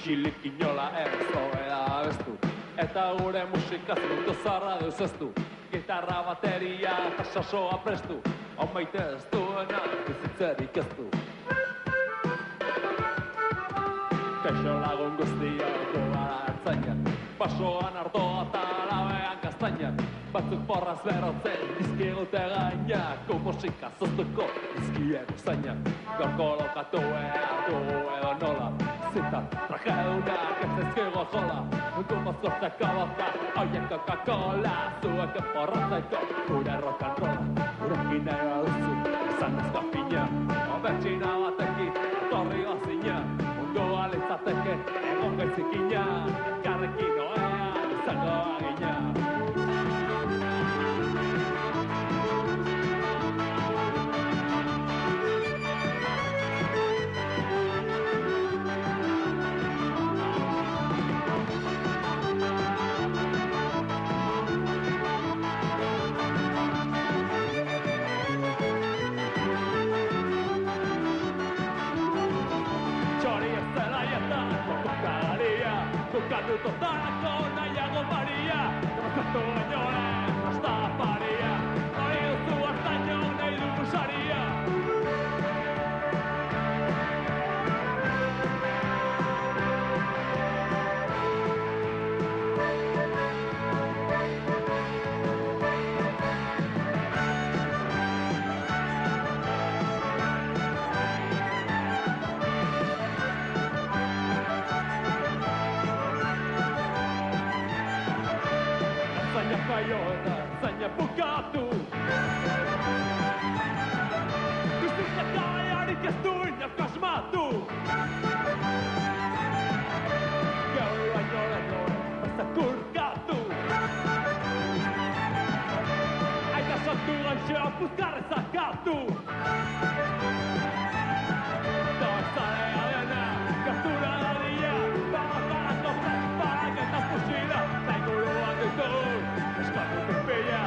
Isilik inola erzoera abestu. Eta gure musikaz mundu zarra deuzaztu. Gitarra, bateria eta sasoa prestu. Hau maite ez duena bizitzerik ez du. Kaixo lagun guztiak gara ertzainak. Basoan ardoa eta labean kastainak. Batzuk porraz berotzen dizkigute gainak. Musika zoztuko dizkien usainak. Gorko lokatu behar dugu edo nola. Zita trajedunak ez ezkigo jola. Gu mozkortzeko bota, oien Coca-Cola. Zuek porratzeko gure rock and rolla. Gurekin nahi baduzu, izan ez kapina. Obertxina batekin, torri gozina. Mundua litzateke, egon gaitzikina. Garrekin oean, izango agina. Kokatu totalako nahiago Maria. Kokatu bainoen hasta paria. Hori duzu hartaino nahi dugu saria. Kaio eta zaina bukatu. Bizitza harik ez du inak asmatu. Gaur baino lehenoen bazakurkatu. Aita sortu gaixoa puzkarrez zakatu. Dorzalea dena, kastura dadia. Barazarako prez, parak eta fusila. Zainguruan ditu. Eskuatu pepilla,